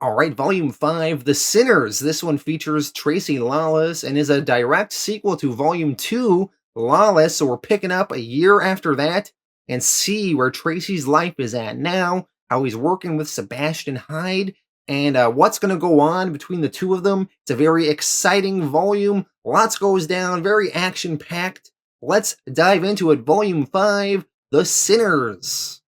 All right, Volume 5, The Sinners. This one features Tracy Lawless and is a direct sequel to Volume 2, Lawless. So we're picking up a year after that and see where Tracy's life is at now, how he's working with Sebastian Hyde, and what's going to go on between the two of them. It's a very exciting volume. Lots goes down, very action-packed. Let's dive into it. Volume 5, The Sinners.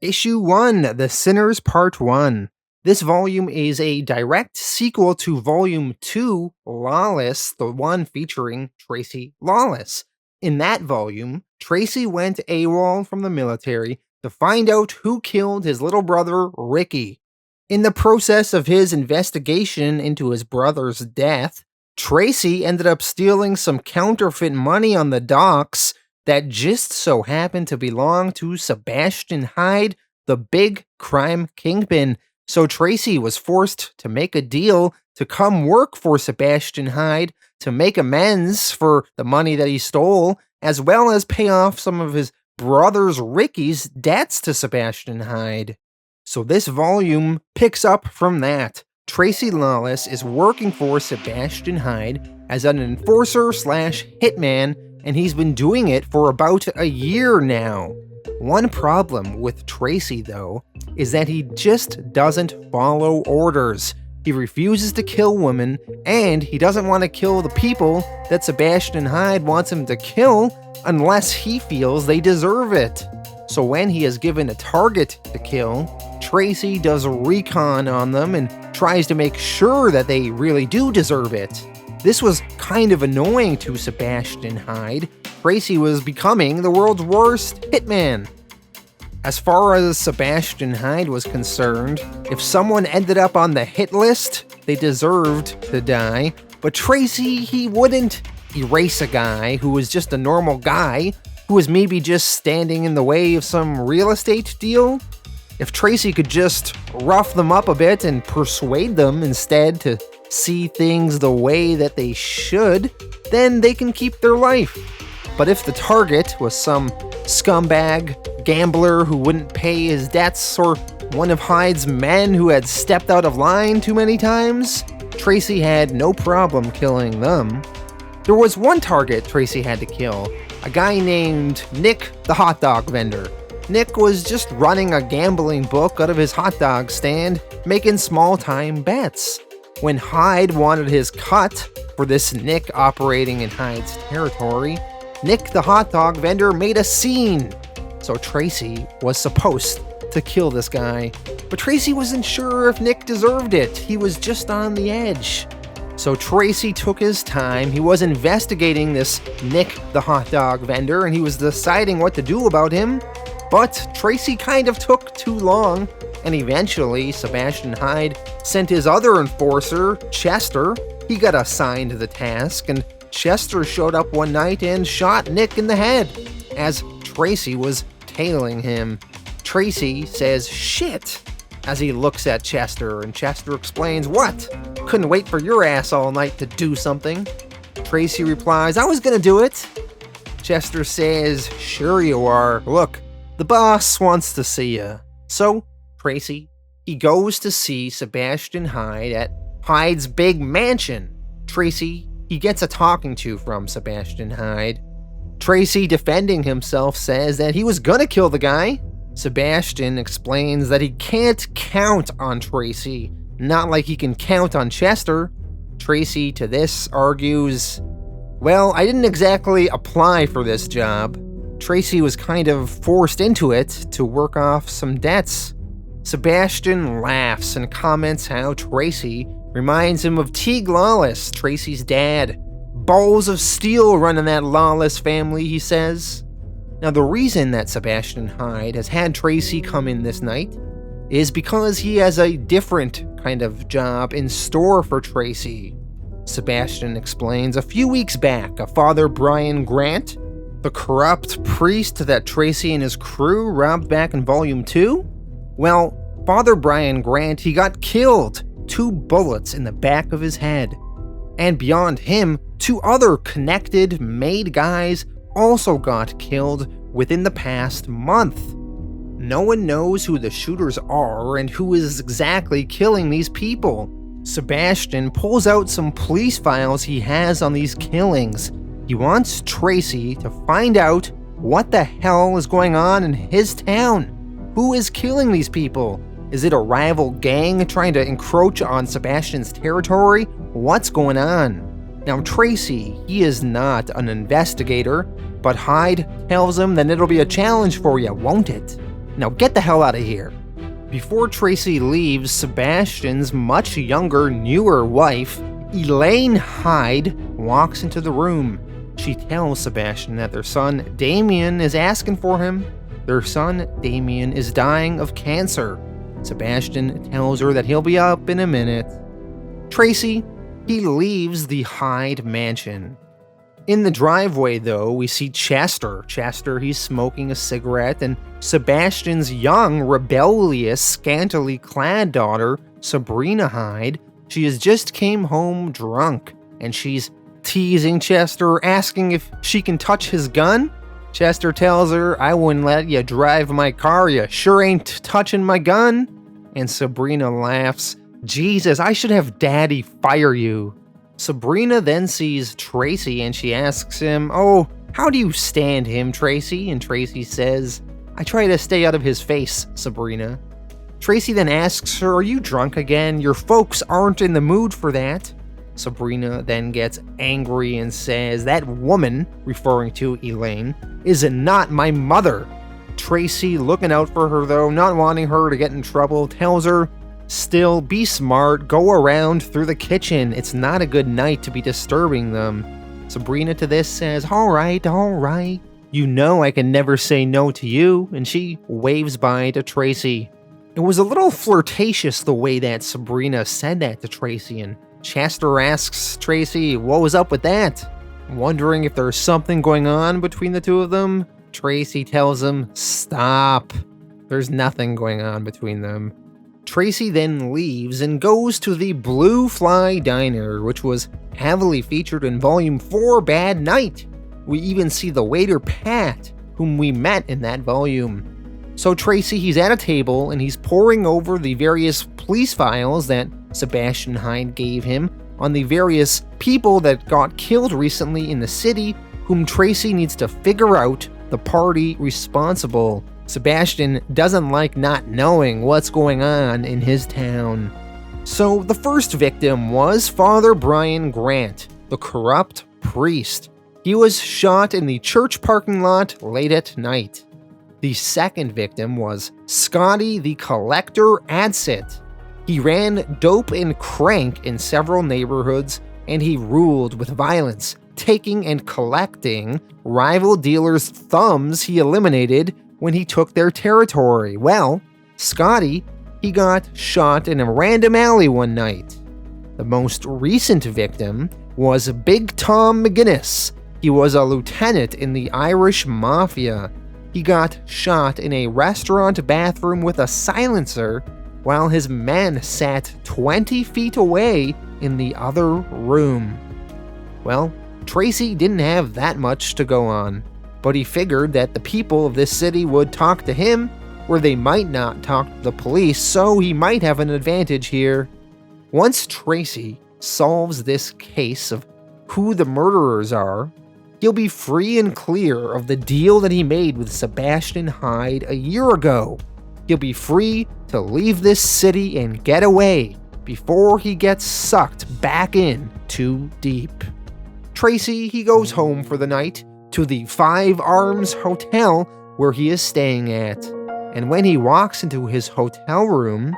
Issue 1, The Sinners Part 1. This volume is a direct sequel to Volume 2, Lawless, the one featuring Tracy Lawless. In that volume, Tracy went AWOL from the military to find out who killed his little brother, Ricky. In the process of his investigation into his brother's death, Tracy ended up stealing some counterfeit money on the docks that just so happened to belong to Sebastian Hyde, the big crime kingpin. So Tracy was forced to make a deal to come work for Sebastian Hyde to make amends for the money that he stole, as well as pay off some of his brother's Ricky's debts to Sebastian Hyde. So this volume picks up from that. Tracy Lawless is working for Sebastian Hyde as an enforcer/hitman, and he's been doing it for about a year now. One problem with Tracy, though, is that he just doesn't follow orders. He refuses to kill women, and he doesn't want to kill the people that Sebastian Hyde wants him to kill unless he feels they deserve it. So when he is given a target to kill, Tracy does a recon on them and tries to make sure that they really do deserve it. This was kind of annoying to Sebastian Hyde. Tracy was becoming the world's worst hitman. As far as Sebastian Hyde was concerned, if someone ended up on the hit list, they deserved to die. But Tracy, he wouldn't erase a guy who was just a normal guy, who was maybe just standing in the way of some real estate deal. If Tracy could just rough them up a bit and persuade them instead to see things the way that they should, then they can keep their life. But if the target was some scumbag gambler who wouldn't pay his debts, or one of Hyde's men who had stepped out of line too many times, Tracy had no problem killing them. There was one target Tracy had to kill, a guy named Nick the hot dog vendor. Nick was just running a gambling book out of his hot dog stand, making small-time bets. When Hyde wanted his cut for this Nick operating in Hyde's territory, Nick the hot dog vendor made a scene. So Tracy was supposed to kill this guy. But Tracy wasn't sure if Nick deserved it. He was just on the edge. So Tracy took his time. He was investigating this Nick the hot dog vendor, and he was deciding what to do about him. But Tracy kind of took too long, and eventually Sebastian Hyde sent his other enforcer, Chester. He got assigned the task, and Chester showed up one night and shot Nick in the head as Tracy was tailing him. Tracy says, "Shit," as he looks at Chester, and Chester explains, "What? Couldn't wait for your ass all night to do something." Tracy replies, "I was gonna do it." Chester says, "Sure you are. Look, the boss wants to see you." So, Tracy, he goes to see Sebastian Hyde at Hyde's big mansion. Tracy, he gets a talking to from Sebastian Hyde. Tracy, defending himself, says that he was gonna kill the guy. Sebastian explains that he can't count on Tracy, not like he can count on Chester. Tracy, to this, argues, "Well, I didn't exactly apply for this job." Tracy was kind of forced into it to work off some debts. Sebastian laughs and comments how Tracy reminds him of Teague Lawless, Tracy's dad. "Balls of steel run in that Lawless family," he says. Now, the reason that Sebastian Hyde has had Tracy come in this night is because he has a different kind of job in store for Tracy. Sebastian explains, a few weeks back, a Father Brian Grant, the corrupt priest that Tracy and his crew robbed back in Volume 2? Well, Father Brian Grant, he got killed. 2 bullets in the back of his head. And beyond him, 2 other connected, made guys also got killed within the past month. No one knows who the shooters are and who is exactly killing these people. Sebastian pulls out some police files he has on these killings. He wants Tracy to find out what the hell is going on in his town. Who is killing these people? Is it a rival gang trying to encroach on Sebastian's territory? What's going on? Now Tracy, he is not an investigator, but Hyde tells him that it'll be a challenge for you, won't it? Now get the hell out of here. Before Tracy leaves, Sebastian's much younger, newer wife, Elaine Hyde, walks into the room. She tells Sebastian that their son, Damien, is asking for him. Their son, Damien, is dying of cancer. Sebastian tells her that he'll be up in a minute. Tracy, he leaves the Hyde mansion. In the driveway, though, we see Chester. Chester, he's smoking a cigarette, and Sebastian's young, rebellious, scantily clad daughter, Sabrina Hyde, she has just came home drunk, and she's teasing Chester, asking if she can touch his gun. Chester tells her, "I wouldn't let you drive my car, you sure ain't touching my gun." And Sabrina laughs, "Jesus, I should have Daddy fire you." Sabrina then sees Tracy and she asks him, "Oh, how do you stand him, Tracy?" And Tracy says, "I try to stay out of his face, Sabrina." Tracy then asks her, "Are you drunk again? Your folks aren't in the mood for that." Sabrina then gets angry and says, "That woman," referring to Elaine, "is not my mother." Tracy, looking out for her though, not wanting her to get in trouble, tells her, "Still, be smart, go around through the kitchen. It's not a good night to be disturbing them." Sabrina to this says, all right. You know I can never say no to you," and she waves bye to Tracy. It was a little flirtatious the way that Sabrina said that to Tracy, and Chester asks Tracy what was up with that. Wondering if there's something going on between the two of them, Tracy tells him, "Stop. There's nothing going on between them." Tracy then leaves and goes to the Blue Fly Diner, which was heavily featured in Volume 4, Bad Night. We even see the waiter Pat, whom we met in that volume. So Tracy, he's at a table and he's poring over the various police files that Sebastian Hyde gave him on the various people that got killed recently in the city, whom Tracy needs to figure out the party responsible. Sebastian doesn't like not knowing what's going on in his town. So the first victim was Father Brian Grant, the corrupt priest. He was shot in the church parking lot late at night. The second victim was Scotty the Collector Adsit. He ran dope and crank in several neighborhoods, and he ruled with violence, taking and collecting rival dealers' thumbs he eliminated when he took their territory. Well, Scotty, he got shot in a random alley one night. The most recent victim was Big Tom McGinnis. He was a lieutenant in the Irish Mafia. He got shot in a restaurant bathroom with a silencer while his men sat 20 feet away in the other room. Well, Tracy didn't have that much to go on, but he figured that the people of this city would talk to him, where they might not talk to the police, so he might have an advantage here. Once Tracy solves this case of who the murderers are, he'll be free and clear of the deal that he made with Sebastian Hyde a year ago. He'll be free to leave this city and get away before he gets sucked back in too deep. Tracy, he goes home for the night to the Five Arms Hotel where he is staying at. And when he walks into his hotel room,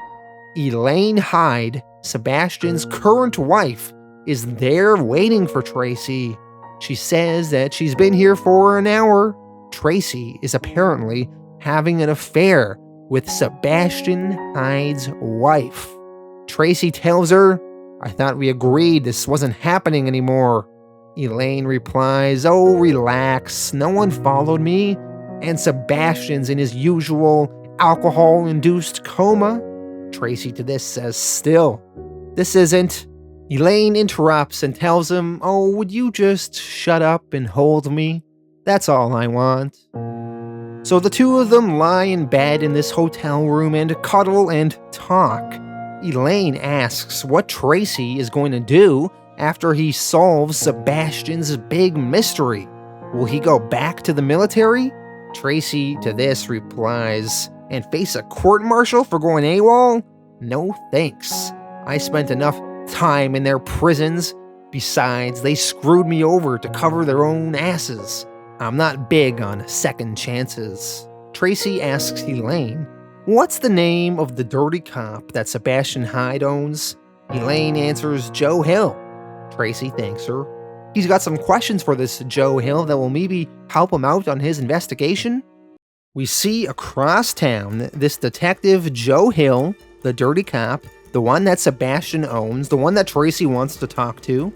Elaine Hyde, Sebastian's current wife, is there waiting for Tracy. She says that she's been here for an hour. Tracy is apparently having an affair with Sebastian Hyde's wife. Tracy tells her, "I thought we agreed this wasn't happening anymore." Elaine replies, "Oh, relax, no one followed me, and Sebastian's in his usual alcohol-induced coma." Tracy to this says, "Still, this isn't Elaine interrupts and tells him, "Oh, would you just shut up and hold me? That's all I want." So the two of them lie in bed in this hotel room and cuddle and talk. Elaine asks what Tracy is going to do after he solves Sebastian's big mystery. Will he go back to the military? Tracy to this replies, "And face a court-martial for going AWOL? No thanks. I spent enough time in their prisons. Besides, they screwed me over to cover their own asses. I'm not big on second chances." Tracy asks Elaine, "What's the name of the dirty cop that Sebastian Hyde owns?" Elaine answers, "Joe Hill." Tracy thanks her. He's got some questions for this Joe Hill that will maybe help him out on his investigation. We see across town this detective Joe Hill, the dirty cop, the one that Sebastian owns, the one that Tracy wants to talk to.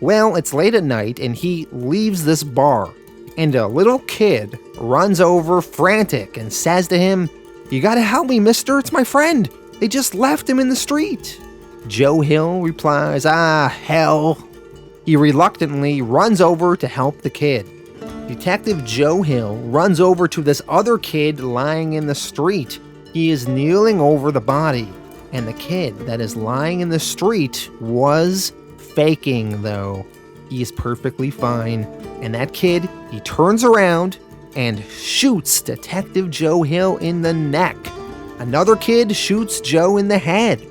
Well, it's late at night and he leaves this bar, and a little kid runs over frantic and says to him, "You gotta help me, mister, it's my friend. They just left him in the street." Joe Hill replies, "Ah, hell." He reluctantly runs over to help the kid. Detective Joe Hill runs over to this other kid lying in the street. He is kneeling over the body, and the kid that is lying in the street was faking, though. He is perfectly fine, and that kid, he turns around and shoots Detective Joe Hill in the neck. Another kid shoots Joe in the head,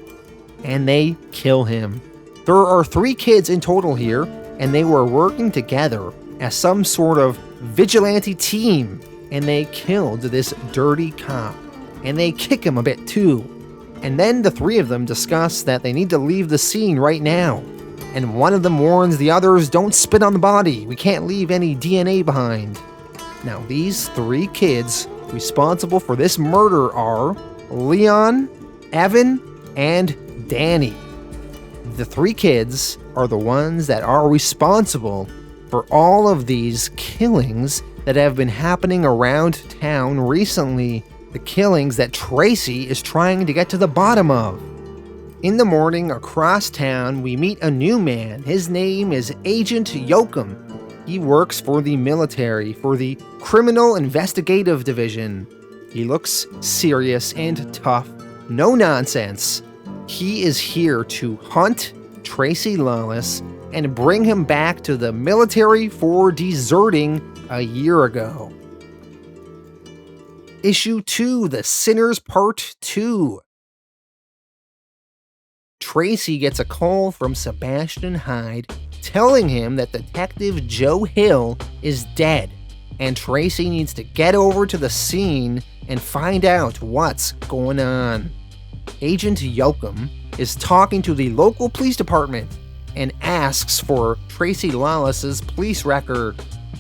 and they kill him. There are 3 kids in total here, and they were working together as some sort of vigilante team, and they killed this dirty cop, and they kick him a bit too. And then the 3 of them discuss that they need to leave the scene right now, and one of them warns the others, "Don't spit on the body, we can't leave any DNA behind." Now these 3 kids responsible for this murder are Leon, Evan, and Danny. The 3 kids are the ones that are responsible for all of these killings that have been happening around town recently, the killings that Tracy is trying to get to the bottom of. In the morning, across town, we meet a new man. His name is Agent Yoakum. He works for the military, for the Criminal Investigative Division. He looks serious and tough, no nonsense. He is here to hunt Tracy Lawless and bring him back to the military for deserting a year ago. Issue 2, The Sinners Part 2. Tracy gets a call from Sebastian Hyde telling him that Detective Joe Hill is dead, and Tracy needs to get over to the scene and find out what's going on. Agent Yoakum is talking to the local police department and asks for Tracy Lawless's police record.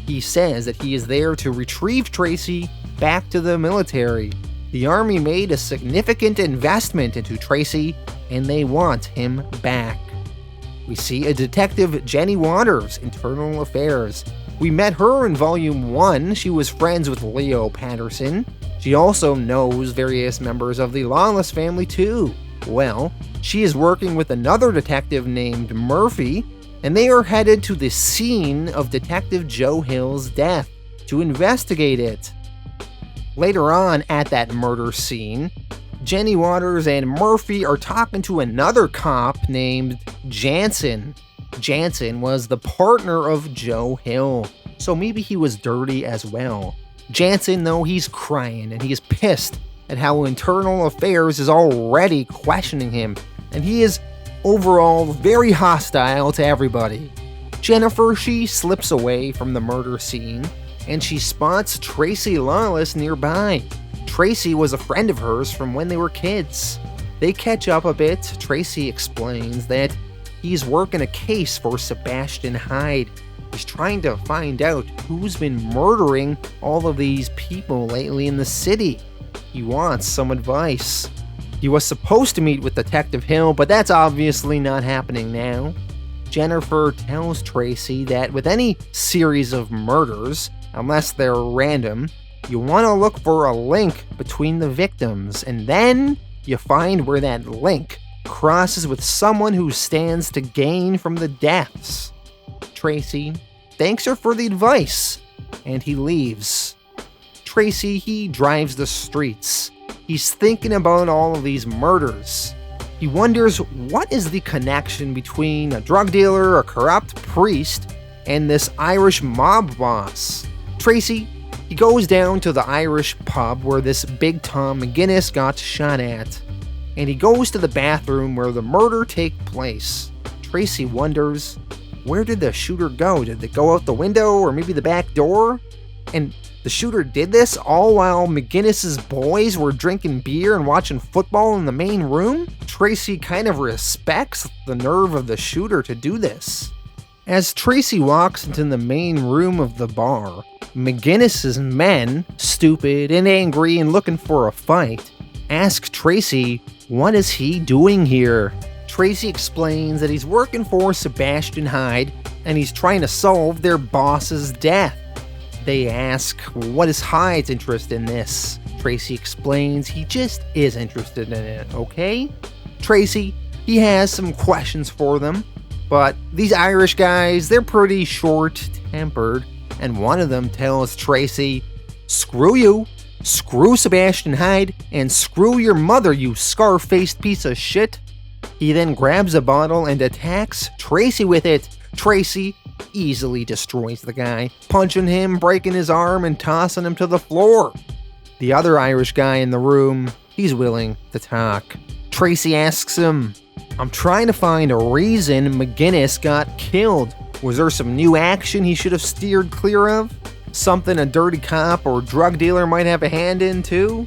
He says that he is there to retrieve Tracy back to the military. The Army made a significant investment into Tracy, and they want him back. We see a detective, Jenny Waters, Internal Affairs. We met her in Volume 1. She was friends with Leo Patterson. She also knows various members of the Lawless family too. Well, she is working with another detective named Murphy, and they are headed to the scene of Detective Joe Hill's death to investigate it. Later on at that murder scene, Jenny Waters and Murphy are talking to another cop named Jansen. Jansen was the partner of Joe Hill, so maybe he was dirty as well. Jansen, though, he's crying and he is pissed at how Internal Affairs is already questioning him, and he is overall very hostile to everybody. Jennifer, she slips away from the murder scene, and she spots Tracy Lawless nearby. Tracy was a friend of hers from when they were kids. They catch up a bit. Tracy explains that he's working a case for Sebastian Hyde. He's trying to find out who's been murdering all of these people lately in the city. He wants some advice. He was supposed to meet with Detective Hill, but that's obviously not happening now. Jennifer tells Tracy that with any series of murders, unless they're random, you want to look for a link between the victims, and then you find where that link crosses with someone who stands to gain from the deaths. Tracy thanks her for the advice, and he leaves. Tracy, he drives the streets. He's thinking about all of these murders. He wonders what is the connection between a drug dealer, a corrupt priest, and this Irish mob boss. Tracy, he goes down to the Irish pub where this Big Tom McGinnis got shot at, and he goes to the bathroom where the murder takes place. Tracy wonders, where did the shooter go? Did they go out the window or maybe the back door? And the shooter did this all while McGinnis's boys were drinking beer and watching football in the main room? Tracy kind of respects the nerve of the shooter to do this. As Tracy walks into the main room of the bar, McGinnis's men, stupid and angry and looking for a fight, ask Tracy, what is he doing here? Tracy explains that he's working for Sebastian Hyde and he's trying to solve their boss's death. They ask, what is Hyde's interest in this? Tracy explains he just is interested in it, okay? Tracy, he has some questions for them, but these Irish guys, they're pretty short-tempered, and one of them tells Tracy, screw you, screw Sebastian Hyde, and screw your mother, you scar-faced piece of shit. He then grabs a bottle and attacks Tracy with it. Tracy easily destroys the guy, punching him, breaking his arm, and tossing him to the floor. The other Irish guy in the room, he's willing to talk. Tracy asks him, I'm trying to find a reason McGinnis got killed. Was there some new action he should have steered clear of? Something a dirty cop or drug dealer might have a hand in too?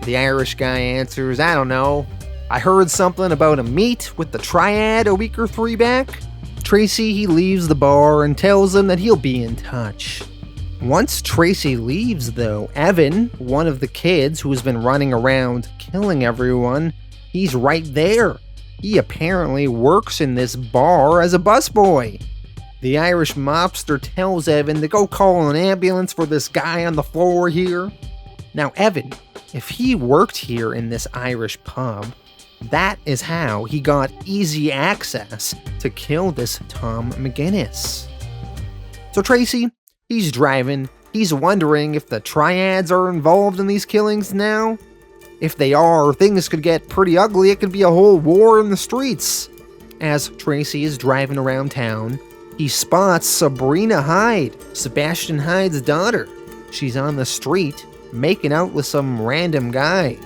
The Irish guy answers, I don't know. I heard something about a meet with the Triad a week or 3 back. Tracy, he leaves the bar and tells them that he'll be in touch. Once Tracy leaves though, Evan, one of the kids who has been running around killing everyone, he's right there. He apparently works in this bar as a busboy. The Irish mobster tells Evan to go call an ambulance for this guy on the floor here. Now Evan, if he worked here in this Irish pub, that is how he got easy access to kill this Tom McGinnis. So Tracy, he's driving, he's wondering if the Triads are involved in these killings now. If they are, things could get pretty ugly. It could be a whole war in the streets. As Tracy is driving around town, he spots Sabrina Hyde, Sebastian Hyde's daughter. She's on the street, making out with some random guy.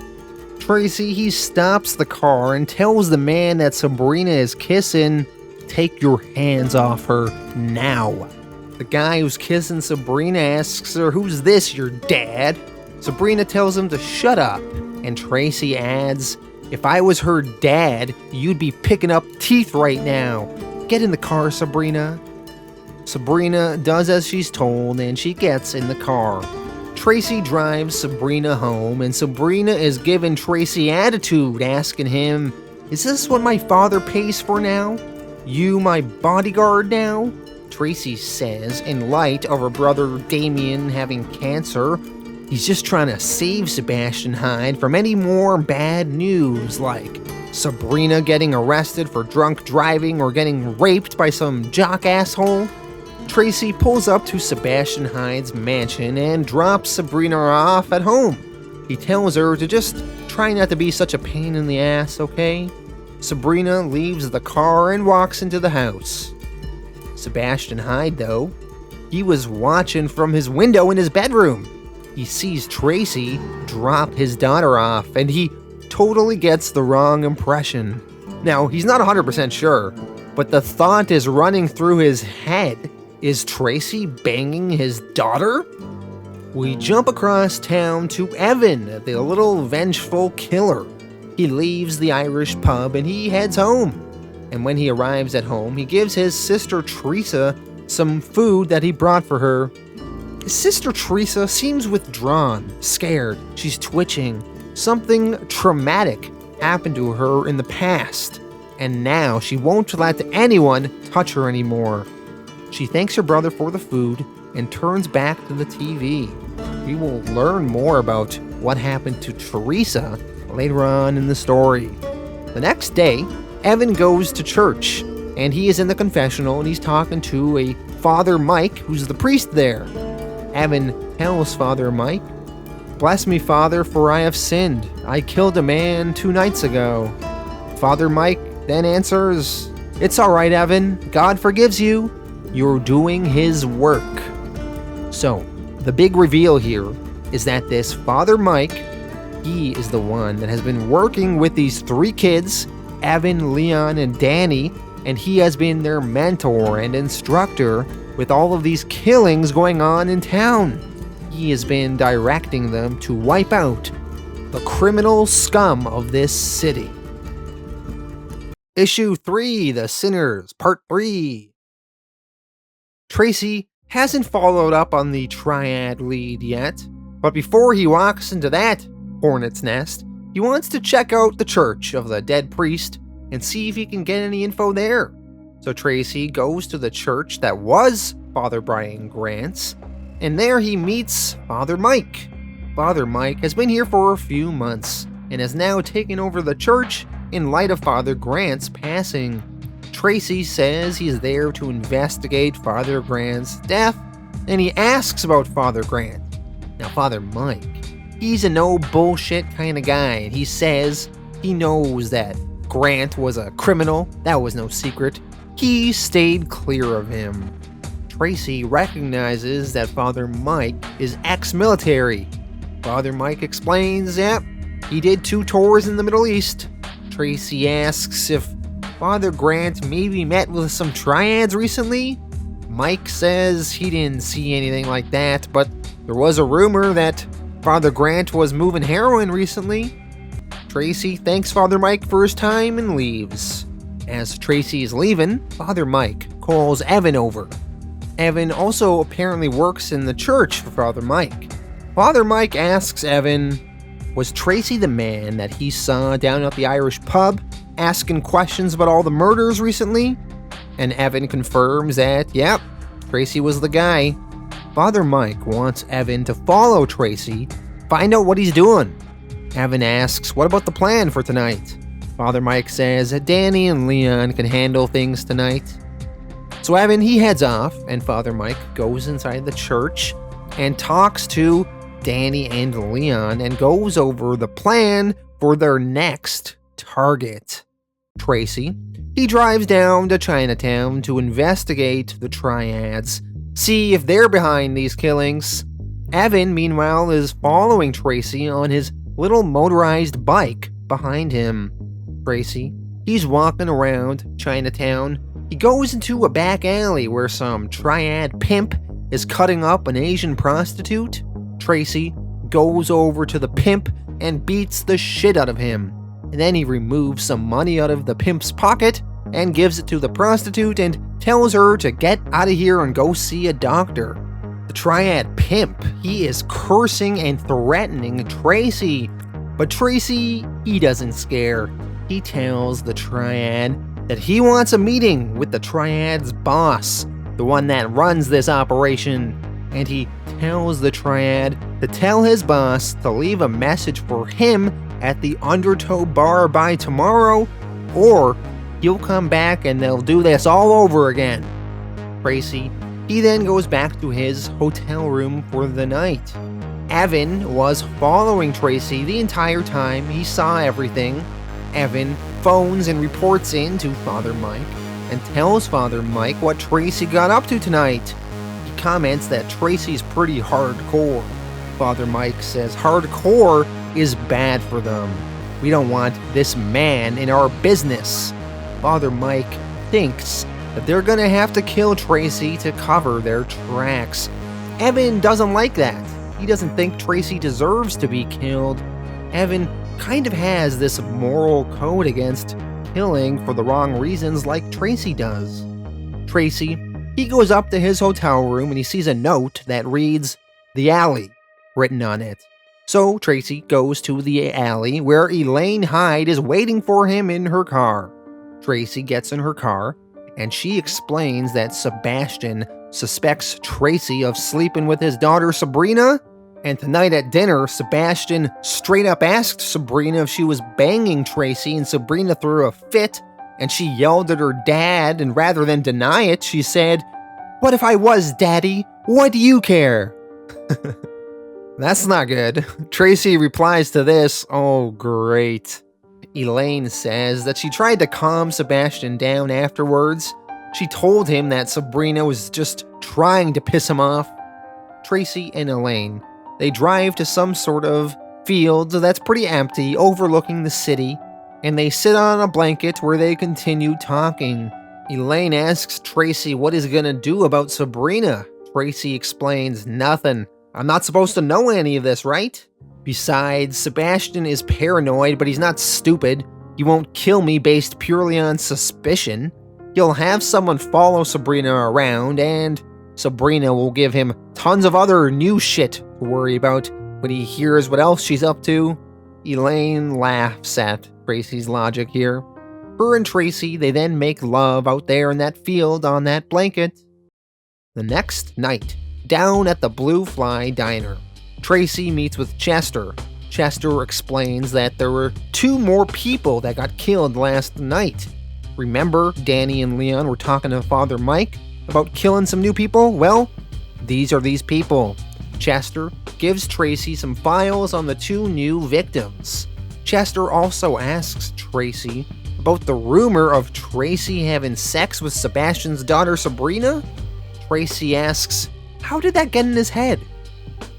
Tracy, he stops the car and tells the man that Sabrina is kissing, take your hands off her now. The guy who's kissing Sabrina asks her, who's this, your dad? Sabrina tells him to shut up, and Tracy adds, if I was her dad, you'd be picking up teeth right now. Get in the car, Sabrina. Sabrina does as she's told, and she gets in the car. Tracy drives Sabrina home, and Sabrina is giving Tracy attitude, asking him, is this what my father pays for now? You my bodyguard now? Tracy says, in light of her brother Damien having cancer, he's just trying to save Sebastian Hyde from any more bad news, like Sabrina getting arrested for drunk driving or getting raped by some jock asshole. Tracy pulls up to Sebastian Hyde's mansion and drops Sabrina off at home. He tells her to just try not to be such a pain in the ass, okay? Sabrina leaves the car and walks into the house. Sebastian Hyde, though, he was watching from his window in his bedroom. He sees Tracy drop his daughter off, and he totally gets the wrong impression. Now, he's not 100% sure, but the thought is running through his head. Is Tracy banging his daughter? We jump across town to Evan, the little vengeful killer. He leaves the Irish pub and he heads home. And when he arrives at home, he gives his sister Teresa some food that he brought for her. His sister Teresa seems withdrawn, scared, she's twitching. Something traumatic happened to her in the past, and now she won't let anyone touch her anymore. She thanks her brother for the food and turns back to the TV. We will learn more about what happened to Teresa later on in the story. The next day, Evan goes to church, and he is in the confessional and he's talking to a Father Mike, who's the priest there. Evan tells Father Mike, "Bless me, Father, for I have sinned. I killed a man 2 nights ago." Father Mike then answers, "It's all right, Evan. God forgives you. You're doing his work." So, the big reveal here is that this Father Mike, he is the one that has been working with these 3 kids, Evan, Leon, and Danny, and he has been their mentor and instructor with all of these killings going on in town. He has been directing them to wipe out the criminal scum of this city. Issue 3, The Sinners, Part 3. Tracy hasn't followed up on the Triad lead yet, but before he walks into that hornet's nest, he wants to check out the church of the dead priest and see if he can get any info there. So Tracy goes to the church that was Father Brian Grant's, and there he meets Father Mike. Father Mike has been here for a few months and has now taken over the church in light of Father Grant's passing. Tracy says he's there to investigate Father Grant's death, and he asks about Father Grant. Now, Father Mike, he's a no bullshit kind of guy, and he says he knows that Grant was a criminal. That was no secret. He stayed clear of him. Tracy recognizes that Father Mike is ex-military. Father Mike explains, he did 2 tours in the Middle East. Tracy asks if Father Grant maybe met with some triads recently. Mike says he didn't see anything like that, but there was a rumor that Father Grant was moving heroin recently. Tracy thanks Father Mike for his time and leaves. As Tracy is leaving, Father Mike calls Evan over. Evan also apparently works in the church for Father Mike. Father Mike asks Evan, was Tracy the man that he saw down at the Irish pub, asking questions about all the murders recently? And Evan confirms that, Tracy was the guy. Father Mike wants Evan to follow Tracy, find out what he's doing. Evan asks, what about the plan for tonight? Father Mike says that Danny and Leon can handle things tonight. So Evan, he heads off, and Father Mike goes inside the church and talks to Danny and Leon and goes over the plan for their next target. Tracy, he drives down to Chinatown to investigate the triads, see if they're behind these killings. Evan, meanwhile, is following Tracy on his little motorized bike behind him. Tracy, he's walking around Chinatown. He goes into a back alley where some triad pimp is cutting up an Asian prostitute. Tracy goes over to the pimp and beats the shit out of him. And then he removes some money out of the pimp's pocket and gives it to the prostitute and tells her to get out of here and go see a doctor. The triad pimp, he is cursing and threatening Tracy. But Tracy, he doesn't scare. He tells the triad that he wants a meeting with the triad's boss, the one that runs this operation. And he tells the triad to tell his boss to leave a message for him at the Undertow bar by tomorrow, or he'll come back and they'll do this all over again. Tracy, he then goes back to his hotel room for the night. Evan was following Tracy the entire time. He saw everything. Evan phones and reports in to Father Mike and tells Father Mike what Tracy got up to tonight. He comments that Tracy's pretty hardcore. Father Mike says hardcore is bad for them. We don't want this man in our business. Father Mike thinks that they're gonna have to kill Tracy to cover their tracks. Evan doesn't like that. He doesn't think Tracy deserves to be killed. Evan kind of has this moral code against killing for the wrong reasons like Tracy does. Tracy, he goes up to his hotel room and he sees a note that reads, "The Alley," written on it. So Tracy goes to the alley where Elaine Hyde is waiting for him in her car. Tracy gets in her car and she explains that Sebastian suspects Tracy of sleeping with his daughter Sabrina, And tonight at dinner, Sebastian straight up asked Sabrina if she was banging Tracy, and Sabrina threw a fit, and she yelled at her dad, and rather than deny it, she said, "What if I was, Daddy? What do you care?" That's not good. Tracy replies to this, "Oh, great." Elaine says that she tried to calm Sebastian down afterwards. She told him that Sabrina was just trying to piss him off. Tracy and Elaine, they drive to some sort of field that's pretty empty, overlooking the city, and they sit on a blanket where they continue talking. Elaine asks Tracy what he's gonna do about Sabrina. Tracy explains, "Nothing. I'm not supposed to know any of this, right? Besides, Sebastian is paranoid, but he's not stupid. He won't kill me based purely on suspicion. He'll have someone follow Sabrina around, and Sabrina will give him tons of other new shit to worry about when he hears what else she's up to." Elaine laughs at Tracy's logic here. Her and Tracy, they then make love out there in that field on that blanket. The next night, down at the Blue Fly Diner, Tracy meets with Chester. Chester explains that there were 2 more people that got killed last night. Remember, Danny and Leon were talking to Father Mike about killing some new people? Well, these are these people. Chester gives Tracy some files on the 2 new victims. Chester also asks Tracy about the rumor of Tracy having sex with Sebastian's daughter Sabrina. Tracy asks, how did that get in his head?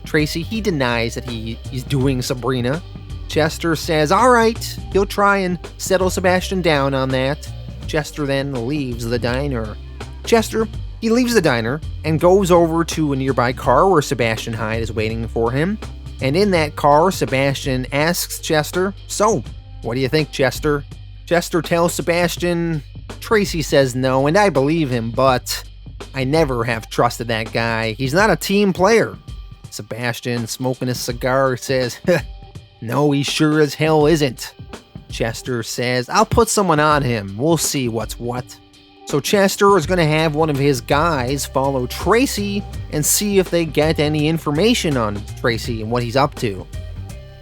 Tracy, he denies that he's doing Sabrina. Chester says, alright, he'll try and settle Sebastian down on that. Chester then leaves the diner. Chester, he leaves the diner and goes over to a nearby car where Sebastian Hyde is waiting for him. And in that car, Sebastian asks Chester, "So, what do you think, Chester?" Chester tells Sebastian, "Tracy says no, and I believe him, but I never have trusted that guy. He's not a team player." Sebastian, smoking a cigar, says, "No, he sure as hell isn't." Chester says, "I'll put someone on him. We'll see what's what." So Chester is going to have one of his guys follow Tracy and see if they get any information on Tracy and what he's up to.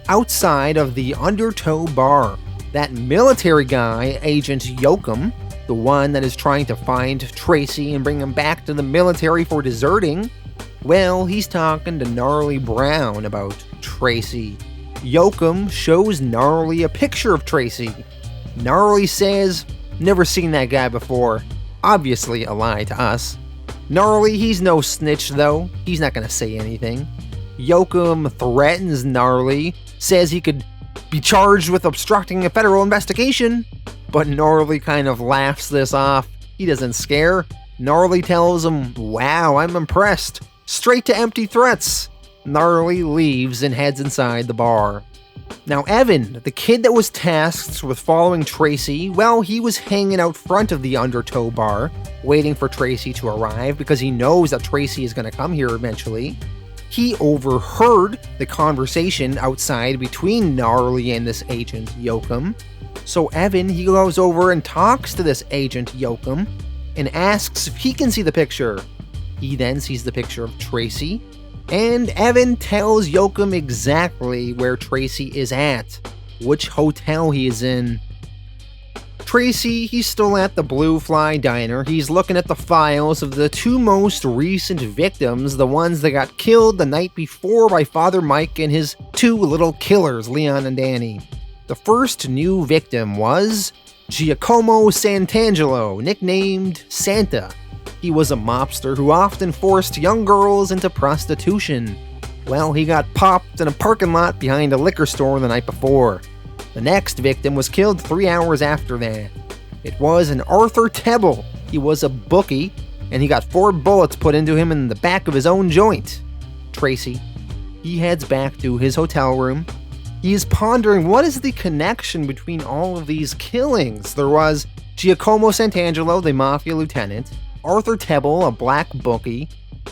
Outside of the Undertow Bar, that military guy, Agent Yoakum, the one that is trying to find Tracy and bring him back to the military for deserting, well, he's talking to Gnarly Brown about Tracy. Yoakum shows Gnarly a picture of Tracy. Gnarly says, "Never seen that guy before." Obviously a lie to us. Gnarly, he's no snitch though. He's not gonna say anything. Yoakum threatens Gnarly, says he could be charged with obstructing a federal investigation, but Gnarly kind of laughs this off. He doesn't scare. Gnarly tells him, "Wow, I'm impressed. Straight to empty threats." Gnarly leaves and heads inside the bar. Now Evan, the kid that was tasked with following Tracy, well, he was hanging out front of the Undertow Bar, waiting for Tracy to arrive because he knows that Tracy is going to come here eventually. He overheard the conversation outside between Gnarly and this Agent Yoakum. So Evan, he goes over and talks to this Agent Yoakum and asks if he can see the picture. He then sees the picture of Tracy, and Evan tells Yoakum exactly where Tracy is at, which hotel he is in. Tracy, he's still at the Blue Fly Diner. He's looking at the files of the 2 most recent victims, the ones that got killed the night before by Father Mike and his 2 little killers, Leon and Danny. The first new victim was Giacomo Santangelo, nicknamed Santa. He was a mobster who often forced young girls into prostitution. Well, he got popped in a parking lot behind a liquor store the night before. The next victim was killed 3 hours after that. It was an Arthur Tebble. He was a bookie, and he got 4 bullets put into him in the back of his own joint. Tracy, he heads back to his hotel room. He is pondering what is the connection between all of these killings. There was Giacomo Santangelo, the mafia lieutenant, Arthur Tebble, a black bookie,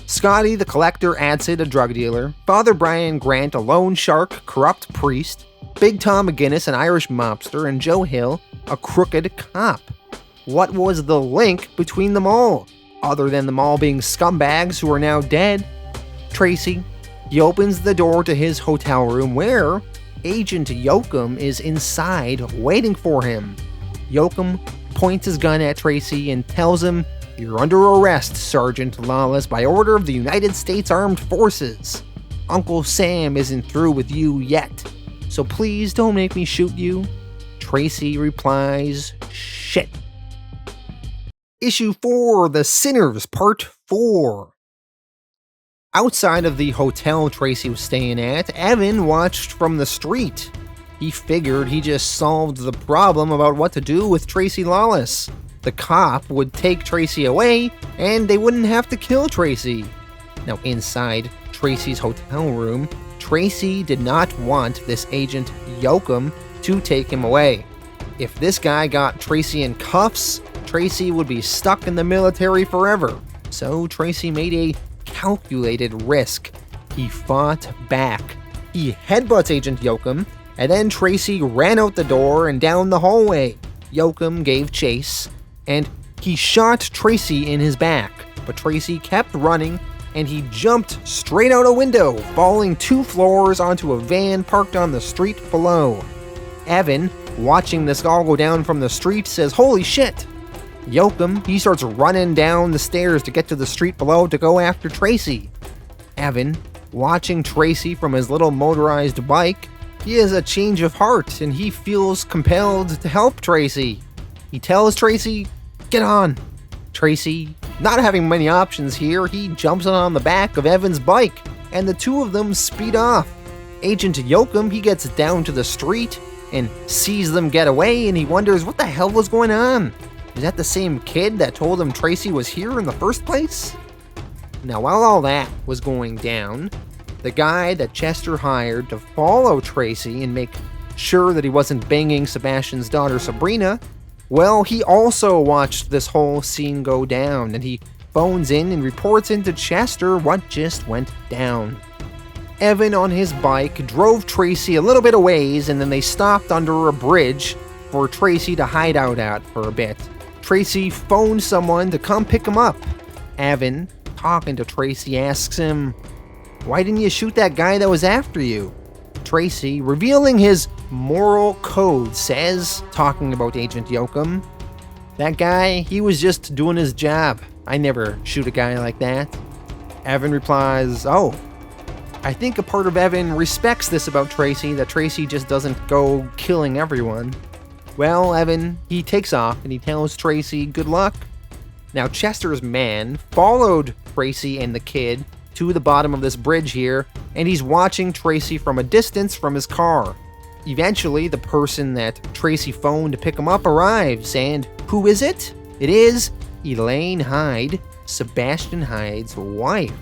Scotty the collector acid, a drug dealer, Father Brian Grant, a loan shark, corrupt priest, Big Tom McGinnis, an Irish mobster, and Joe Hill, a crooked cop. What was the link between them all, other than them all being scumbags who are now dead? Tracy, He opens the door to his hotel room where Agent Yoakum is inside waiting for him. Yoakum points his gun at Tracy and tells him, "You're under arrest, Sergeant Lawless, by order of the United States Armed Forces. Uncle Sam isn't through with you yet, so please don't make me shoot you." Tracy replies, "Shit." Issue 4, The Sinners, Part 4. Outside of the hotel Tracy was staying at, Evan watched from the street. He figured he just solved the problem about what to do with Tracy Lawless. The cop would take Tracy away, and they wouldn't have to kill Tracy. Now, inside Tracy's hotel room, Tracy did not want this Agent Yoakum to take him away. If this guy got Tracy in cuffs, Tracy would be stuck in the military forever. So Tracy made a calculated risk. He fought back. He headbutts Agent Yoakum, and then Tracy ran out the door and down the hallway. Yoakum gave chase, and he shot Tracy in his back, but Tracy kept running, and he jumped straight out a window, falling 2 floors onto a van parked on the street below. Evan, watching this all go down from the street, says, "Holy shit!" Yoakum, he starts running down the stairs to get to the street below to go after Tracy. Evan, watching Tracy from his little motorized bike, he has a change of heart and he feels compelled to help Tracy. He tells Tracy, "Get on." Tracy, not having many options here, he jumps on the back of Evan's bike and the two of them speed off. Agent Yoakum, he gets down to the street and sees them get away and he wonders what the hell was going on. Is that the same kid that told him Tracy was here in the first place? Now, while all that was going down, the guy that Chester hired to follow Tracy and make sure that he wasn't banging Sebastian's daughter Sabrina, well, he also watched this whole scene go down, and he phones in and reports into Chester what just went down. Evan on his bike drove Tracy a little bit a ways, and then they stopped under a bridge for Tracy to hide out at for a bit. Tracy phoned someone to come pick him up. Evan, talking to Tracy, asks him, "Why didn't you shoot that guy that was after you?" Tracy, revealing his moral code, says, talking about Agent Yoakum, "That guy, he was just doing his job. I never shoot a guy like that." Evan replies, "Oh." I think a part of Evan respects this about Tracy, that Tracy just doesn't go killing everyone. Well, Evan, he takes off and he tells Tracy good luck. Now, Chester's man followed Tracy and the kid to the bottom of this bridge here, and he's watching Tracy from a distance from his car. Eventually, the person that Tracy phoned to pick him up arrives, and who is it? It is Elaine Hyde, Sebastian Hyde's wife.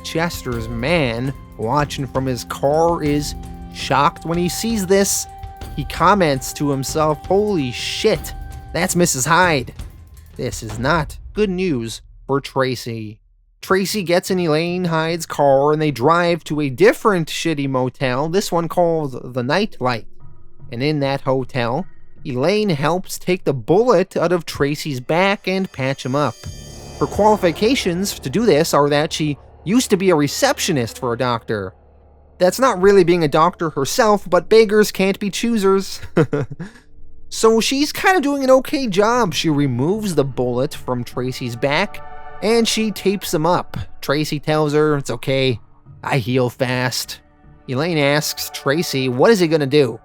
Chester's man, watching from his car, is shocked when he sees this. He comments to himself, "Holy shit, that's Mrs. Hyde." This is not good news for Tracy. Tracy gets in Elaine Hyde's car and they drive to a different shitty motel, this one called the Nightlight. And in that hotel, Elaine helps take the bullet out of Tracy's back and patch him up. Her qualifications to do this are that she used to be a receptionist for a doctor. That's not really being a doctor herself, but beggars can't be choosers. So she's kind of doing an okay job. She removes the bullet from Tracy's back, and she tapes him up. Tracy tells her, "It's okay, I heal fast." Elaine asks Tracy, what is he gonna do?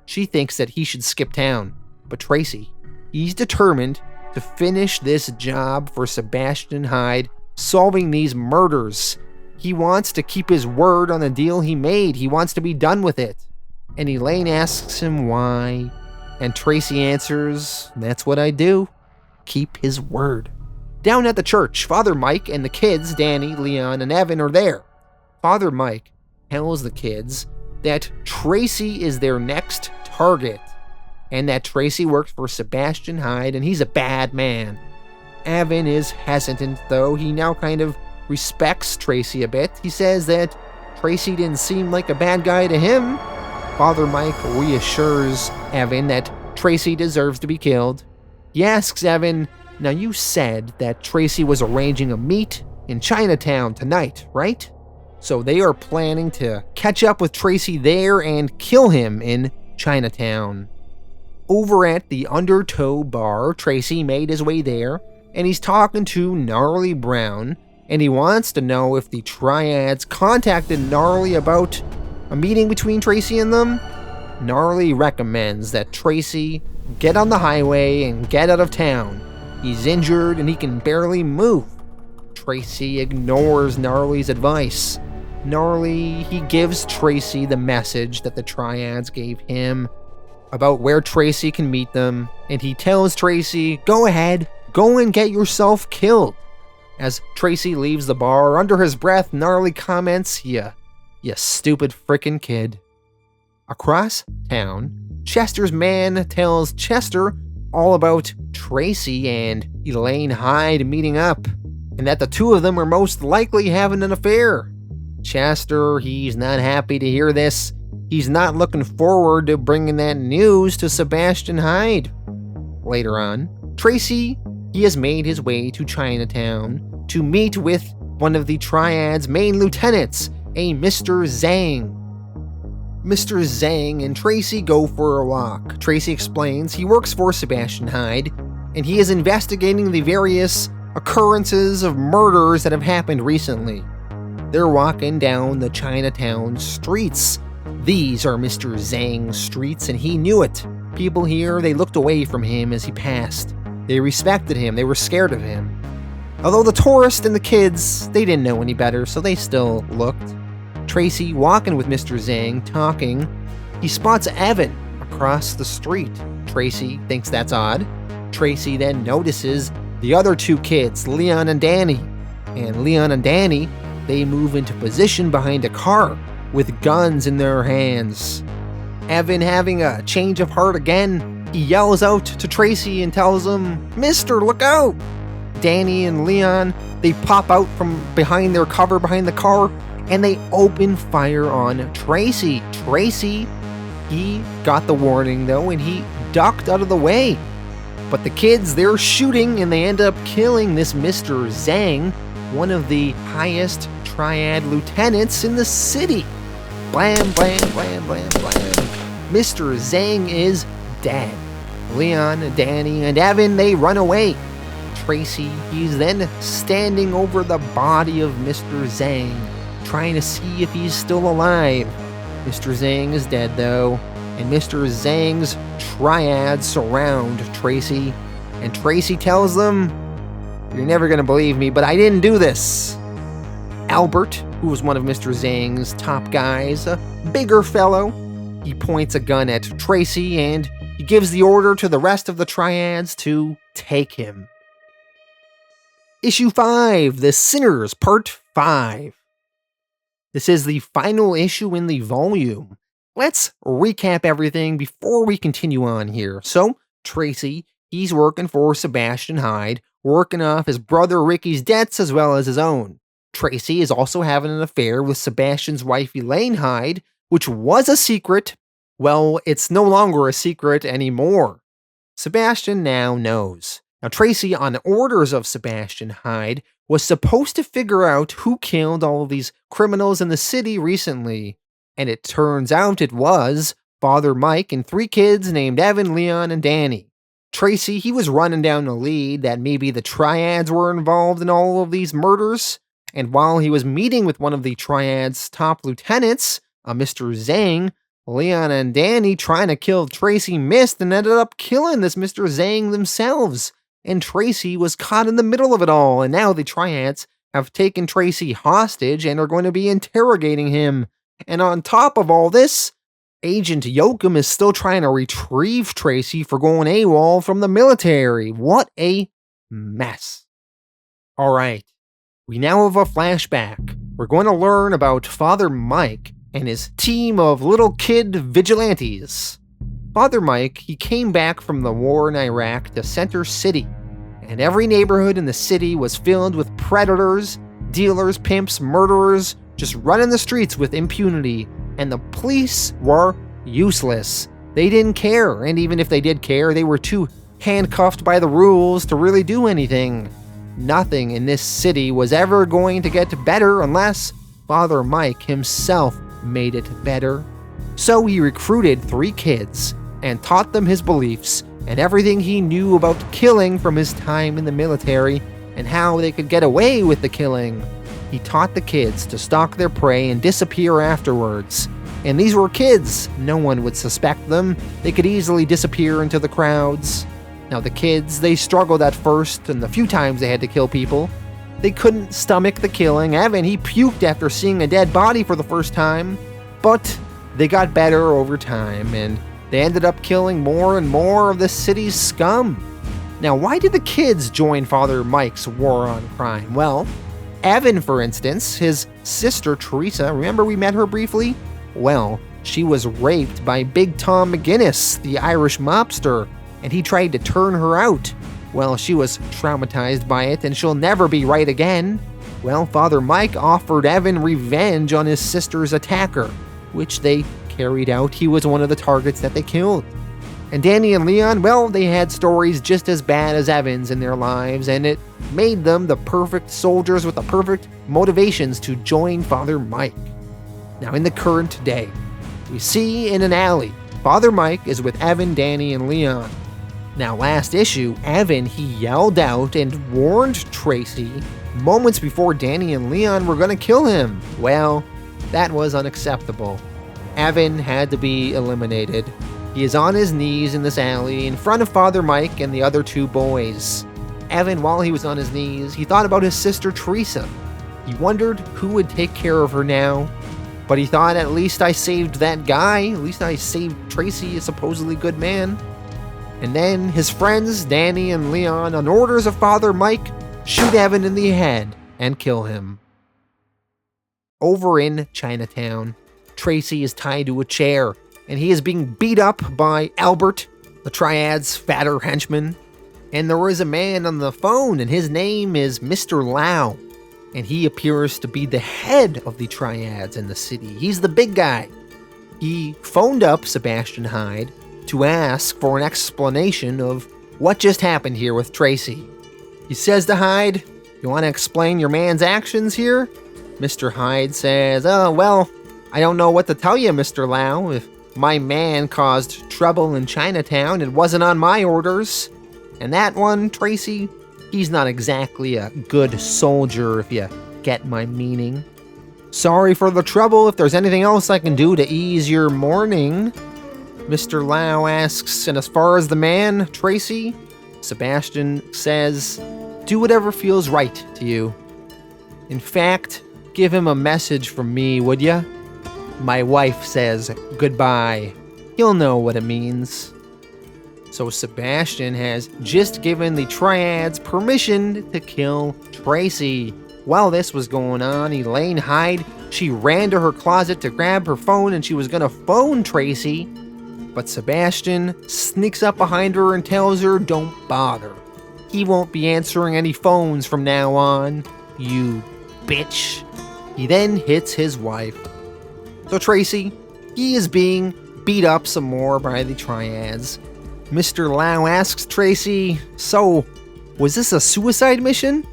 She thinks that he should skip town, but Tracy, he's determined to finish this job for Sebastian Hyde, solving these murders. He wants to keep his word on the deal he made. He wants to be done with it. And Elaine asks him why. And Tracy answers, "That's what I do. Keep his word." Down at the church, Father Mike and the kids, Danny, Leon, and Evan, are there. Father Mike tells the kids that Tracy is their next target, and that Tracy works for Sebastian Hyde and he's a bad man. Evan is hesitant, though. He now kind of respects Tracy a bit. He says that Tracy didn't seem like a bad guy to him. Father Mike reassures Evan that Tracy deserves to be killed. He asks Evan, "Now you said that Tracy was arranging a meet in Chinatown tonight, right?" So they are planning to catch up with Tracy there and kill him in Chinatown. Over at the Undertow bar, Tracy made his way there, and he's talking to Gnarly Brown, and he wants to know if the Triads contacted Gnarly about a meeting between Tracy and them. Gnarly recommends that Tracy get on the highway and get out of town. He's injured and he can barely move. Tracy ignores Gnarly's advice. Gnarly, he gives Tracy the message that the Triads gave him about where Tracy can meet them, and he tells Tracy, go ahead, go and get yourself killed. As Tracy leaves the bar, under his breath, Gnarly comments, you stupid frickin' kid. Across town, Chester's man tells Chester all about Tracy and Elaine Hyde meeting up, and that the two of them are most likely having an affair. Chester, he's not happy to hear this. He's not looking forward to bringing that news to Sebastian Hyde. Later on, Tracy, he has made his way to Chinatown to meet with one of the Triad's main lieutenants, a Mr. Zhang. Mr. Zhang and Tracy go for a walk. Tracy explains he works for Sebastian Hyde, and he is investigating the various occurrences of murders that have happened recently. They're walking down the Chinatown streets. These are Mr. Zhang's streets, and he knew it. People here, they looked away from him as he passed. They respected him, they were scared of him. Although the tourists and the kids, they didn't know any better, so they still looked. Tracy, walking with Mr. Zhang, talking, he spots Evan across the street. Tracy thinks that's odd. Tracy then notices the other two kids, Leon and Danny. And Leon and Danny, they move into position behind a car with guns in their hands. Evan, having a change of heart again, he yells out to Tracy and tells him, "Mister, look out!" Danny and Leon, they pop out from behind their cover behind the car, and they open fire on Tracy. Tracy, he got the warning though, and he ducked out of the way. But the kids, they're shooting, and they end up killing this Mr. Zhang, one of the highest Triad lieutenants in the city. Blam, blam, blam, blam, blam. Mr. Zhang is dead. Leon, Danny, and Evan, they run away. Tracy, he's then standing over the body of Mr. Zhang, trying to see if he's still alive. Mr. Zhang is dead though, and Mr. Zhang's Triads surround Tracy, and Tracy tells them, "You're never gonna believe me, but I didn't do this." Albert, who was one of Mr. Zhang's top guys, a bigger fellow, he points a gun at Tracy and he gives the order to the rest of the Triads to take him. Issue 5, The Sinners, Part 5. This is the final issue in the volume. Let's recap everything before we continue on here. So, Tracy, he's working for Sebastian Hyde, working off his brother Ricky's debts as well as his own. Tracy is also having an affair with Sebastian's wife Elaine Hyde, which was a secret. Well, it's no longer a secret anymore. Sebastian now knows. Now, Tracy, on orders of Sebastian Hyde, was supposed to figure out who killed all of these criminals in the city recently, and it turns out it was Father Mike and 3 kids named Evan, Leon, and Danny. Tracy, he was running down the lead that maybe the Triads were involved in all of these murders, and while he was meeting with one of the Triads' top lieutenants, Mr. Zhang, Leon and Danny trying to kill Tracy missed and ended up killing this Mr. Zhang themselves. And Tracy was caught in the middle of it all, and now the Triads have taken Tracy hostage and are going to be interrogating him. And on top of all this, Agent Yoakum is still trying to retrieve Tracy for going AWOL from the military. What a mess. Alright, we now have a flashback. We're going to learn about Father Mike and his team of little kid vigilantes. Father Mike, he came back from the war in Iraq to Center City, and every neighborhood in the city was filled with predators, dealers, pimps, murderers, just running the streets with impunity, and the police were useless. They didn't care, and even if they did care, they were too handcuffed by the rules to really do anything. Nothing in this city was ever going to get better unless Father Mike himself made it better. So he recruited 3 kids and taught them his beliefs and everything he knew about killing from his time in the military and how they could get away with the killing. He taught the kids to stalk their prey and disappear afterwards. And these were kids. No one would suspect them. They could easily disappear into the crowds. Now the kids, they struggled at first, and the few times they had to kill people. They couldn't stomach the killing. Evan, he puked after seeing a dead body for the first time. But they got better over time, and they ended up killing more and more of the city's scum. Now, why did the kids join Father Mike's war on crime? Well, Evan, for instance, his sister Teresa, remember we met her briefly? Well, she was raped by Big Tom McGinnis, the Irish mobster, and he tried to turn her out. Well, she was traumatized by it, and she'll never be right again. Well, Father Mike offered Evan revenge on his sister's attacker, which they carried out. He was one of the targets that they killed. And Danny and Leon, well, they had stories just as bad as Evan's in their lives, and it made them the perfect soldiers with the perfect motivations to join Father Mike. Now, in the current day, we see in an alley, Father Mike is with Evan, Danny, and Leon. Now, last issue, Evan, he yelled out and warned Tracy moments before Danny and Leon were going to kill him. Well, that was unacceptable. Evan had to be eliminated. He is on his knees in this alley in front of Father Mike and the other 2 boys. Evan, while he was on his knees, he thought about his sister Teresa. He wondered who would take care of her now. But he thought, at least I saved that guy. At least I saved Tracy, a supposedly good man. And then his friends, Danny and Leon, on orders of Father Mike, shoot Evan in the head and kill him. Over in Chinatown, Tracy is tied to a chair, and he is being beat up by Albert, the Triad's fatter henchman. And there is a man on the phone, and his name is Mr. Lau. And he appears to be the head of the Triads in the city. He's the big guy. He phoned up Sebastian Hyde to ask for an explanation of what just happened here with Tracy. He says to Hyde, "You want to explain your man's actions here?" Mr. Hyde says, "Oh, well, I don't know what to tell you, Mr. Lau. If my man caused trouble in Chinatown, it wasn't on my orders. And that one, Tracy, he's not exactly a good soldier, if you get my meaning. Sorry for the trouble. If there's anything else I can do to ease your mourning." Mr. Lau asks, "And as far as the man, Tracy?" Sebastian says, "Do whatever feels right to you. In fact, give him a message from me, would ya? My wife says goodbye. He'll know what it means." So Sebastian has just given the Triads permission to kill Tracy. While this was going on, Elaine Hyde, she ran to her closet to grab her phone, and she was gonna phone Tracy. But Sebastian sneaks up behind her and tells her, "Don't bother. He won't be answering any phones from now on, you bitch." He then hits his wife. So Tracy, he is being beat up some more by the Triads. Mr. Lau asks Tracy, "So, was this a suicide mission?"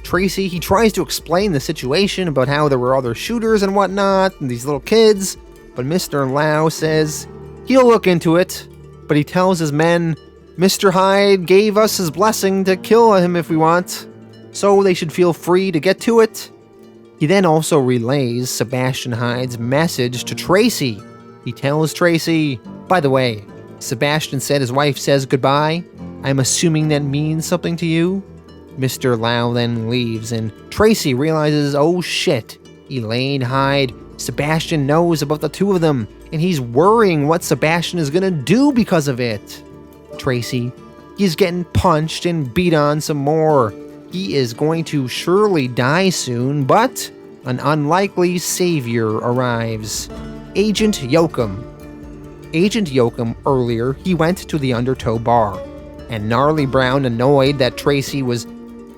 Tracy, he tries to explain the situation about how there were other shooters and whatnot, and these little kids, but Mr. Lau says he'll look into it, but he tells his men, "Mr. Hyde gave us his blessing to kill him if we want, so they should feel free to get to it." He then also relays Sebastian Hyde's message to Tracy. He tells Tracy, "By the way, Sebastian said his wife says goodbye. I'm assuming that means something to you?" Mr. Lau then leaves, and Tracy realizes, oh shit, Elaine Hyde, Sebastian knows about the 2 of them, and he's worrying what Sebastian is gonna do because of it. Tracy, he's getting punched and beat on some more. He is going to surely die soon, but an unlikely savior arrives. Agent Yoakum. Agent Yoakum, earlier, he went to the Undertow bar, and Gnarly Brown, annoyed that Tracy was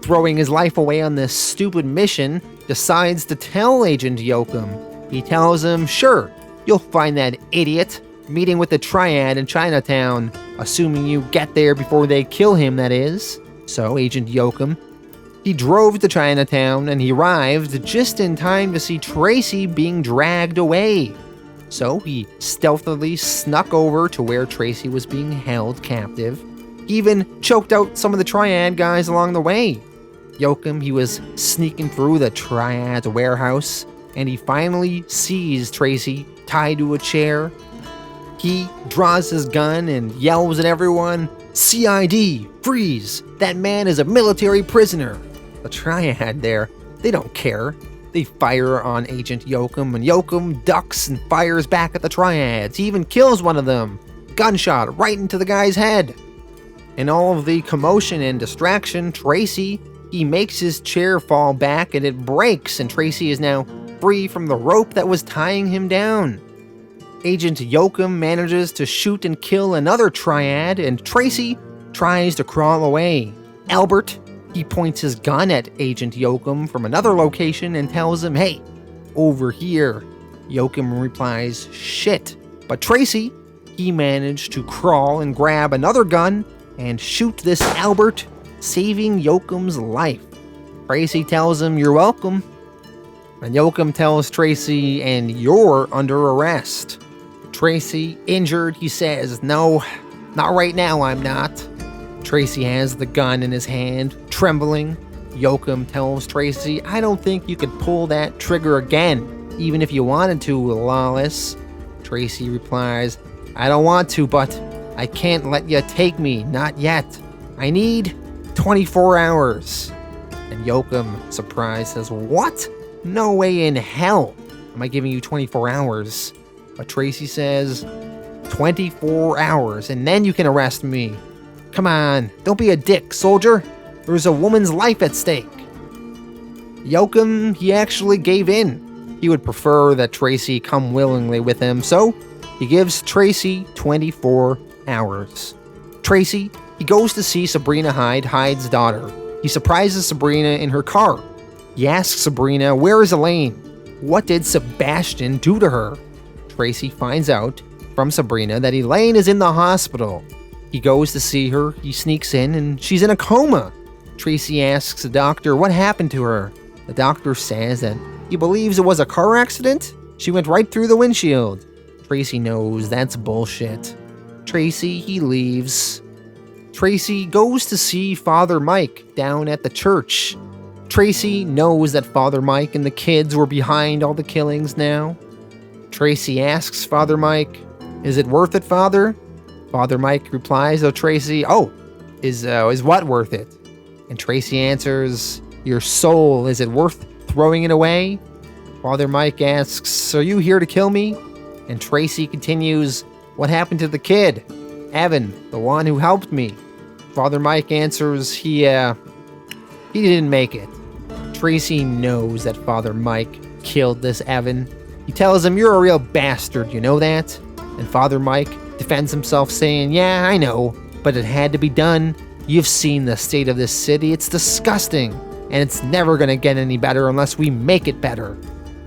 throwing his life away on this stupid mission, decides to tell Agent Yoakum. He tells him, "Sure, you'll find that idiot meeting with the Triad in Chinatown, assuming you get there before they kill him, that is." So Agent Yoakum, He drove to Chinatown and he arrived just in time to see Tracy being dragged away. So he stealthily snuck over to where Tracy was being held captive. He even choked out some of the Triad guys along the way. Joachim, he was sneaking through the Triad's warehouse, and he finally sees Tracy tied to a chair. He draws his gun and yells at everyone, "CID, freeze! That man is a military prisoner!" The Triad there, they don't care. They fire on Agent Joachim, and Joachim ducks and fires back at the Triads. He even kills one of them. Gunshot right into the guy's head. In all of the commotion and distraction, Tracy, he makes his chair fall back and it breaks, and Tracy is now free from the rope that was tying him down. Agent Joachim manages to shoot and kill another Triad, and Tracy tries to crawl away. Albert, he points his gun at Agent Joachim from another location and tells him, "Hey, over here." Joachim replies, "Shit." But Tracy, he managed to crawl and grab another gun and shoot this Albert, saving Joachim's life. Tracy tells him, "You're welcome." And Joachim tells Tracy, "And you're under arrest." Tracy, injured, he says, "No, not right now, I'm not." Tracy has the gun in his hand, trembling. Joachim tells Tracy, "I don't think you could pull that trigger again, even if you wanted to, Lawless." Tracy replies, "I don't want to, but I can't let you take me, not yet. I need 24 hours. And Joachim, surprised, says, "What? No way in hell am I giving you 24 hours. But Tracy says, 24 hours, and then you can arrest me. Come on, don't be a dick, soldier. There's a woman's life at stake." Joachim, he actually gave in. He would prefer that Tracy come willingly with him, so he gives Tracy 24 hours. Tracy, he goes to see Sabrina Hyde's daughter. He surprises Sabrina in her car. He asks Sabrina, "Where is Elaine? What did Sebastian do to her?" Tracy finds out from Sabrina that Elaine is in the hospital. He goes to see her, he sneaks in, and she's in a coma. Tracy asks the doctor what happened to her. The doctor says that he believes it was a car accident. She went right through the windshield. Tracy knows that's bullshit. Tracy, he leaves. Tracy goes to see Father Mike down at the church. Tracy knows that Father Mike and the kids were behind all the killings now. Tracy asks Father Mike, "Is it worth it, Father?" Father Mike replies to Tracy, is what worth it?" And Tracy answers, "Your soul, is it worth throwing it away?" Father Mike asks, "Are you here to kill me?" And Tracy continues, "What happened to the kid? Evan, the one who helped me?" Father Mike answers, he didn't make it. Tracy knows that Father Mike killed this Evan. He tells him, "You're a real bastard, you know that?" And Father Mike defends himself saying, "Yeah, I know, but it had to be done. You've seen the state of this city. It's disgusting, and it's never gonna get any better unless we make it better."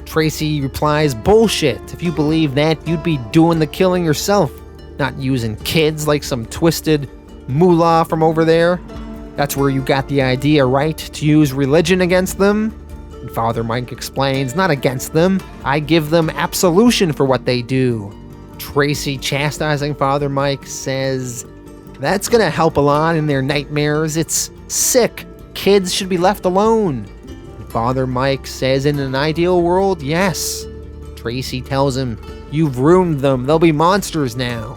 Tracy replies, "Bullshit. If you believe that, you'd be doing the killing yourself, not using kids like some twisted mullah from over there. That's where you got the idea, right? To use religion against them?" And Father Mike explains, "Not against them. I give them absolution for what they do." Tracy, chastising Father Mike, says, "That's gonna help a lot in their nightmares. It's sick. Kids should be left alone." And Father Mike says, "In an ideal world, yes." Tracy tells him, "You've ruined them. They'll be monsters now."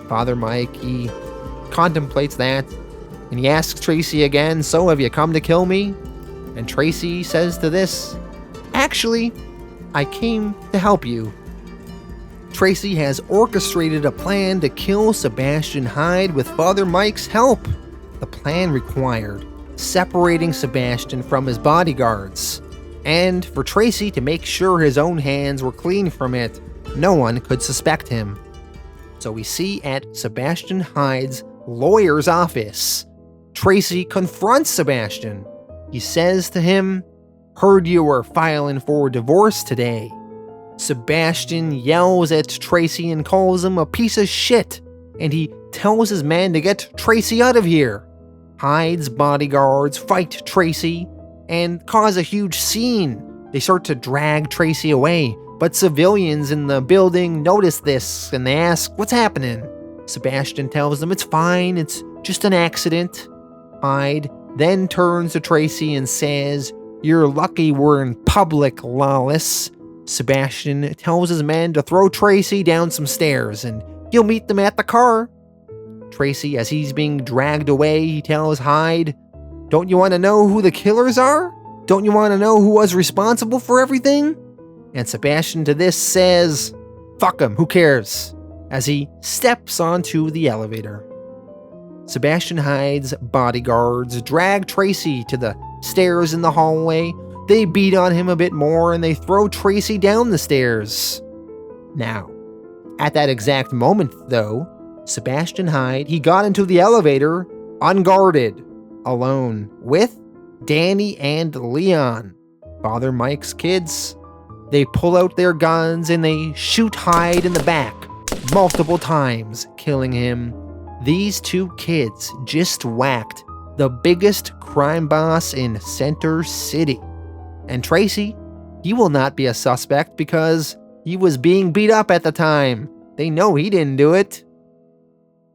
Father Mike, he contemplates that, and he asks Tracy again, "So have you come to kill me?" And Tracy says to this, "Actually, I came to help you." Tracy has orchestrated a plan to kill Sebastian Hyde with Father Mike's help. The plan required separating Sebastian from his bodyguards, and for Tracy to make sure his own hands were clean from it. No one could suspect him. So we see at Sebastian Hyde's lawyer's office, Tracy confronts Sebastian. He says to him, "Heard you were filing for divorce today." Sebastian yells at Tracy and calls him a piece of shit, and he tells his man to get Tracy out of here. Hyde's bodyguards fight Tracy and cause a huge scene. They start to drag Tracy away, but civilians in the building notice this and they ask, "What's happening?" Sebastian tells them it's fine, it's just an accident. Hyde then turns to Tracy and says, "You're lucky we're in public, Lawless." Sebastian tells his men to throw Tracy down some stairs and he'll meet them at the car. Tracy, as he's being dragged away, he tells Hyde, "Don't you want to know who the killers are? Don't you want to know who was responsible for everything?" And Sebastian to this says, "Fuck him, who cares?" as he steps onto the elevator. Sebastian Hyde's bodyguards drag Tracy to the stairs in the hallway. They beat on him a bit more and they throw Tracy down the stairs. Now, at that exact moment though, Sebastian Hyde, he got into the elevator unguarded, alone with Danny and Leon, Father Mike's kids. They pull out their guns and they shoot Hyde in the back multiple times, killing him. These two kids just whacked the biggest crime boss in Center City. And Tracy, he will not be a suspect because he was being beat up at the time. They know he didn't do it.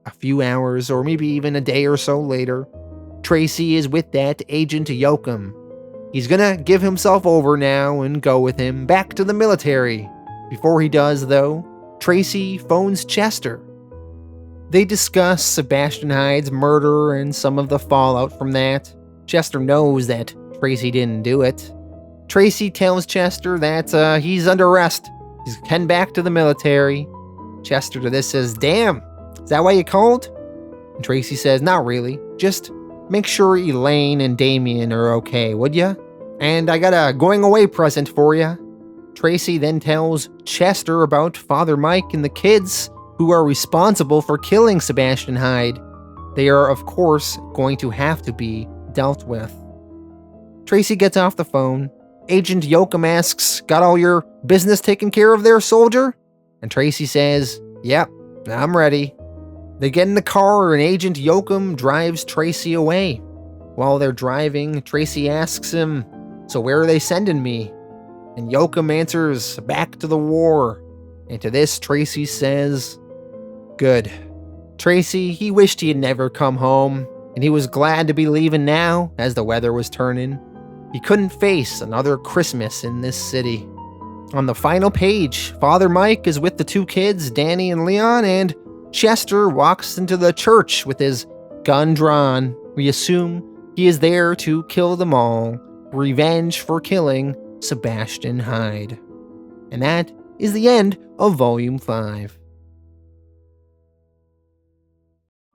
A few hours or maybe even a day or so later, Tracy is with that Agent Yoakum. He's gonna give himself over now and go with him back to the military. Before he does though, Tracy phones Chester. They discuss Sebastian Hyde's murder and some of the fallout from that. Chester knows that Tracy didn't do it. Tracy tells Chester that he's under arrest. He's heading back to the military. Chester to this says, "Damn, is that why you called?" And Tracy says, "Not really. Just make sure Elaine and Damien are okay, would ya? And I got a going away present for ya." Tracy then tells Chester about Father Mike and the kids who are responsible for killing Sebastian Hyde. They are, of course, going to have to be dealt with. Tracy gets off the phone. Agent Yoakum asks, "Got all your business taken care of there, soldier?" And Tracy says, "Yep, I'm ready." They get in the car and Agent Yoakum drives Tracy away. While they're driving, Tracy asks him, "So where are they sending me?" And Yoakum answers, "Back to the war." And to this, Tracy says, "Good." Tracy, he wished he had never come home, and he was glad to be leaving now as the weather was turning. He couldn't face another Christmas in this city. On the final page, Father Mike is with the two kids, Danny and Leon, and Chester walks into the church with his gun drawn. We assume he is there to kill them all, revenge for killing Sebastian Hyde. And that is the end of Volume 5.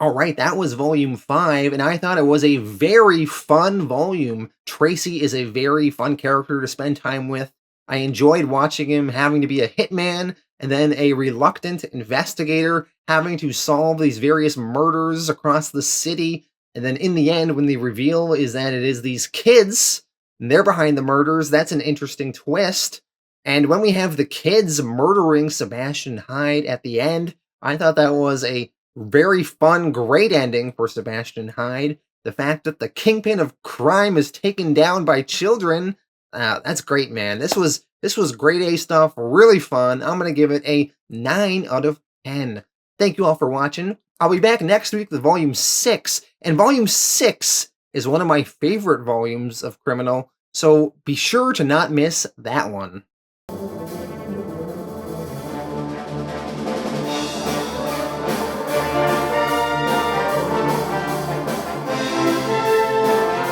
Alright, that was Volume 5, and I thought it was a very fun volume. Tracy is a very fun character to spend time with. I enjoyed watching him having to be a hitman, and then a reluctant investigator having to solve these various murders across the city, and then in the end, when the reveal is that it is these kids, and they're behind the murders, that's an interesting twist. And when we have the kids murdering Sebastian Hyde at the end, I thought that was a very fun, great ending for Sebastian Hyde. The fact that the kingpin of crime is taken down by children, that's great, man. This was grade A stuff, really fun. I'm going to give it a 9 out of 10. Thank you all for watching. I'll be back next week with Volume 6, and Volume 6 is one of my favorite volumes of Criminal, so be sure to not miss that one.